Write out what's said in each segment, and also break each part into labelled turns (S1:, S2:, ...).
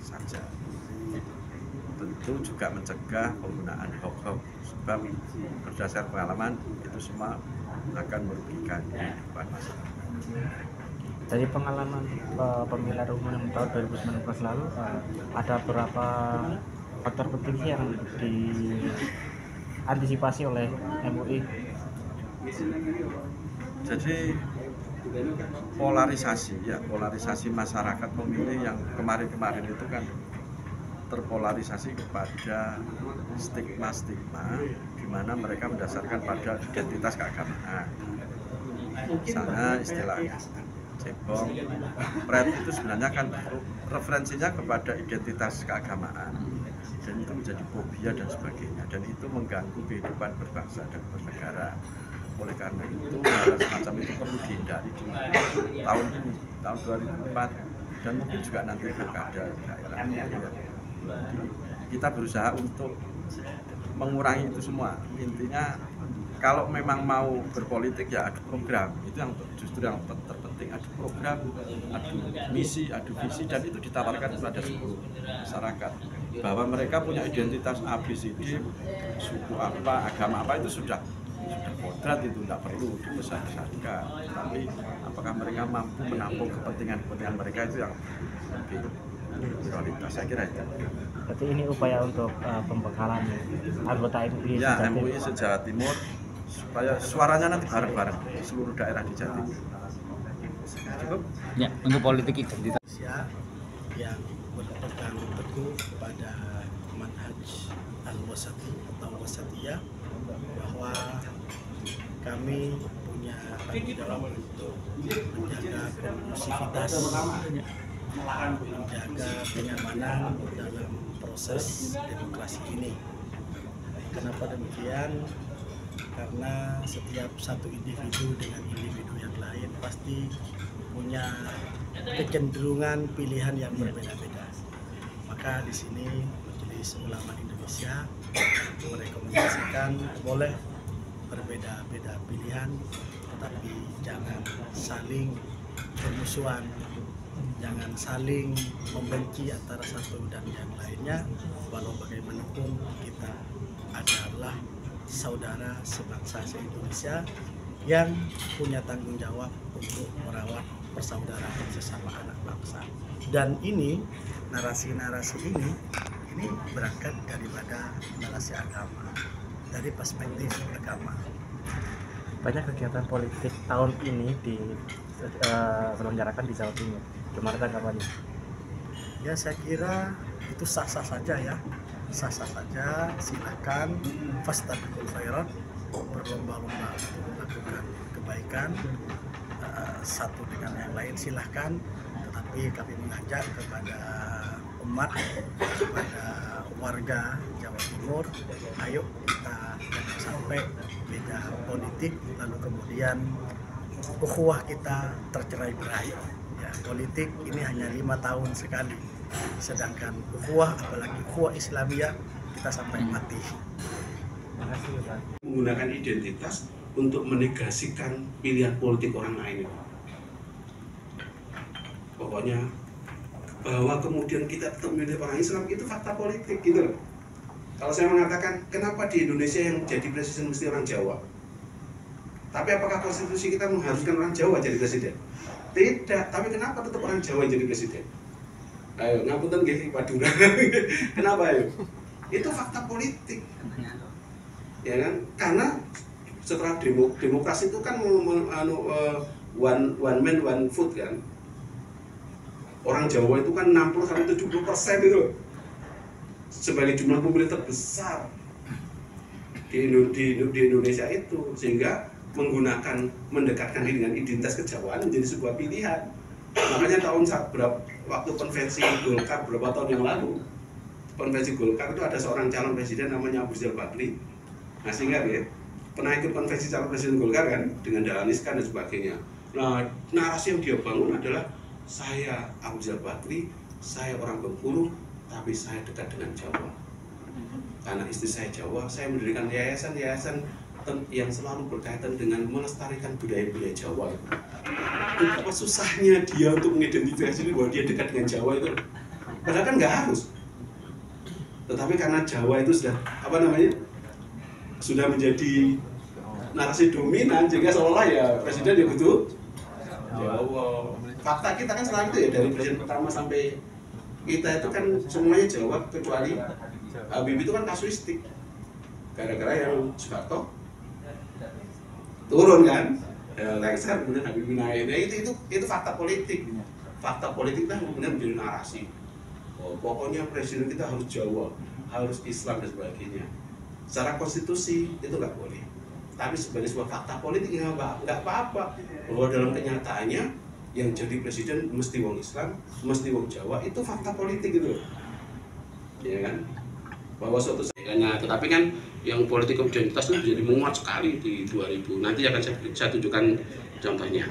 S1: saja. Tentu juga mencegah penggunaan hoax, sebab berdasar pengalaman itu semua akan merugikan kehidupan masyarakat.
S2: Dari pengalaman pemilihan umum tahun 2019 lalu, ada beberapa faktor penting yang diantisipasi oleh MUI.
S1: Jadi polarisasi masyarakat pemilih yang kemarin itu kan terpolarisasi kepada stigma di mana mereka mendasarkan pada identitas keagamaan. Misalnya istilah cebong, pret itu sebenarnya kan referensinya kepada identitas keagamaan, dan itu menjadi fobia dan sebagainya, dan itu mengganggu kehidupan berbangsa dan bernegara. Oleh karena itu hal semacam itu perlu dihindari di tahun ini, tahun 2004, dan mungkin juga nanti pilkada daerah. Kita berusaha untuk mengurangi itu semua. Intinya kalau memang mau berpolitik ya adu program, itu yang justru yang terpenting. Adu program, adu misi, adu visi, dan itu ditawarkan kepada seluruh masyarakat bahwa mereka punya identitas ABCD, suku apa, agama apa, itu sudah kodrat, itu tidak perlu dibesar-besarkan. Tapi apakah mereka mampu menampung kepentingan mereka, itu yang lebih prioritas, saya kira itu.
S2: Berarti ini upaya untuk pembekalan anggota MUI
S1: ya, MUI se-Jawa Timur, supaya suaranya nanti bareng-bareng seluruh daerah di Jawa Timur. Cukup?
S3: Ya, untuk politik identitas
S4: yang berpegang teguh kepada manhaj al-wasati atau wasatiyah, bahwa kami punya tanggung jawab untuk menjaga kondusivitas, menjaga kenyamanan dalam proses demokrasi ini. Kenapa demikian? Karena setiap satu individu dengan individu yang lain pasti punya kecenderungan pilihan yang berbeda-beda. Maka di sini Majelis Ulama Indonesia merekomendasikan boleh berbeda-beda pilihan, tetapi jangan saling bermusuhan, jangan saling membenci antara satu dan yang lainnya. Walau bagaimanapun kita adalah saudara sebangsa se-Indonesia yang punya tanggung jawab untuk merawat persaudaraan sesama anak bangsa. Dan ini narasi-narasi ini berangkat daripada narasi agama, dari perspektif agama.
S2: Banyak kegiatan politik tahun ini diselenggarakan di Jawa Timur. Gimana tanggapannya?
S4: Ya, saya kira itu sah-sah saja ya. Sah-sah saja, silakan fastabiqul khairat, berlomba-lomba untuk melakukan kebaikan satu dengan yang lain, silahkan. Tetapi kami mengajak kepada umat, kepada warga Jawa Timur, ayo kita jangan sampai beda politik lalu kemudian ukhuwah kita tercerai-berai. Ya, politik ini hanya 5 tahun sekali, sedangkan ukhuwah, apalagi ukhuwah Islamiyah, kita sampai mati.
S5: Menggunakan identitas untuk menegasikan pilihan politik orang lain. Pokoknya bahwa kemudian kita tetap memilih orang Islam itu fakta politik gitu loh. Kalau saya mengatakan kenapa di Indonesia yang jadi presiden mesti orang Jawa, tapi apakah konstitusi kita mengharuskan orang Jawa jadi presiden? Tidak. Tapi kenapa tetap orang Jawa yang jadi presiden? Ayo, ngapunten nggih Madura. Kenapa ayo? Itu fakta politik. Ya kan? Karena setelah demokrasi itu kan one man one vote kan. Orang Jawa itu kan 60-70% itu loh, sebagai jumlah pemilih terbesar di Indonesia itu, sehingga mendekatkan diri dengan identitas kejawaan menjadi sebuah pilihan. Makanya waktu konvensi Golkar beberapa tahun yang lalu, konvensi Golkar itu ada seorang calon presiden namanya Abu Rizal Bakri. Nah, sehingga ya pernah ikut konvensi calon presiden Golkar kan, dengan Dahlan Iskan dan sebagainya. Nah, narasi yang dia bangun adalah saya Abu Rizal Bakri, saya orang Bengkulu, tapi saya dekat dengan Jawa. Karena istri saya Jawa, saya mendirikan yayasan-yayasan yang selalu berkaitan dengan melestarikan budaya-budaya Jawa. Betapa susahnya dia untuk mengidentifikasi bahwa dia dekat dengan Jawa itu. Padahal kan nggak harus. Tetapi karena Jawa itu sudah apa namanya, sudah menjadi narasi dominan, sehingga seolah ya presiden ya gitu. Jawa. Fakta kita kan selalu itu ya, dari presiden pertama sampai kita itu kan semuanya Jawa, kecuali Habibie itu kan kasuistik. Gara-gara yang Soeharto turun kan, lengser kemudian Habibie naik. Nah, itu fakta politik. Fakta politik kan kemudian menjadi narasi. Oh, pokoknya presiden kita harus Jawa, harus Islam dan sebagainya. Secara konstitusi itu nggak boleh. Tapi sebagai sebuah fakta politik nggak apa-apa. Bahwa dalam kenyataannya yang jadi presiden mesti wong Islam, mesti wong Jawa, itu fakta politik gitu. Ya kan? Bahwa suatu nah, tetapi kan yang politik identitas itu jadi menguat sekali di 2000. Nanti akan saya tunjukkan contohnya.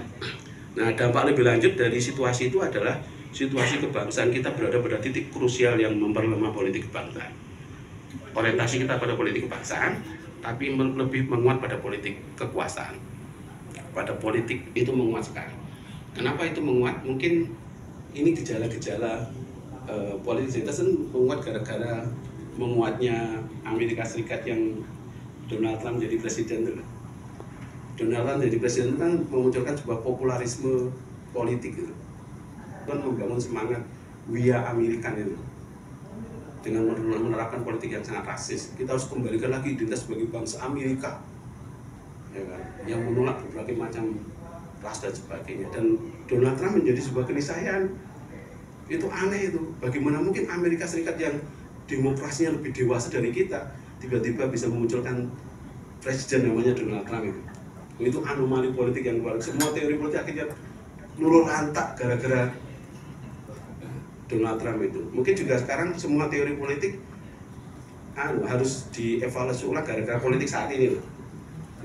S5: Nah, dampak lebih lanjut dari situasi itu adalah situasi kebangsaan kita berada pada titik krusial yang memperlemah politik kebangsaan. Orientasi kita pada politik kebangsaan, tapi lebih menguat pada politik kekuasaan. Pada politik itu menguat sekali. Kenapa itu menguat? Mungkin ini gejala-gejala politik identitas menguat gara-gara menguatnya Amerika Serikat yang Donald Trump jadi presiden itu. Donald Trump jadi presiden itu kan memunculkan sebuah popularisme politik itu. Kan membangun semangat We Are American itu. Dengan menerapkan politik yang sangat rasis, kita harus kembalikan lagi identitas sebagai bangsa Amerika, ya kan? Yang menolak berbagai macam ras dan sebagainya. Dan Donald Trump menjadi sebuah keniscayaan. Itu aneh itu. Bagaimana mungkin Amerika Serikat yang demokrasinya lebih dewasa dari kita tiba-tiba bisa memunculkan presiden namanya Donald Trump itu. Itu anomali politik yang luar. Semua teori politik akhirnya luluh lantak gara-gara Donald Trump itu. Mungkin juga sekarang semua teori politik harus dievaluasi ulang gara-gara politik saat ini loh.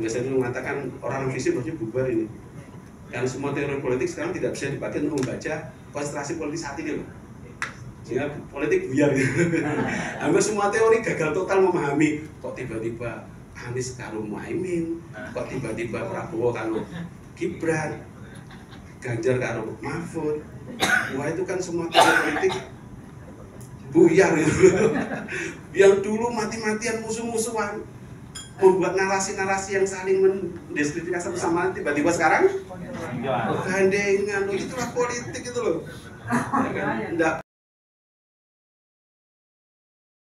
S5: Biasanya mengatakan orang fisik harusnya bubar ini. Dan semua teori politik sekarang tidak bisa dipakai untuk membaca konstelasi politik saat ini loh. Sehingga politik buyar gitu. Hampir semua teori gagal total memahami kok tiba-tiba Anies karo Muhaimin, kok tiba-tiba Prabowo karo Gibran, Ganjar karo Mahfud. Wah, itu kan semua teori politik buyar gitu. Yang dulu mati-matian musuh-musuhan, membuat narasi-narasi yang saling mendeskripsikan satu sama lain, tiba-tiba sekarang gandengan. Itulah politik itu loh. Ya kan?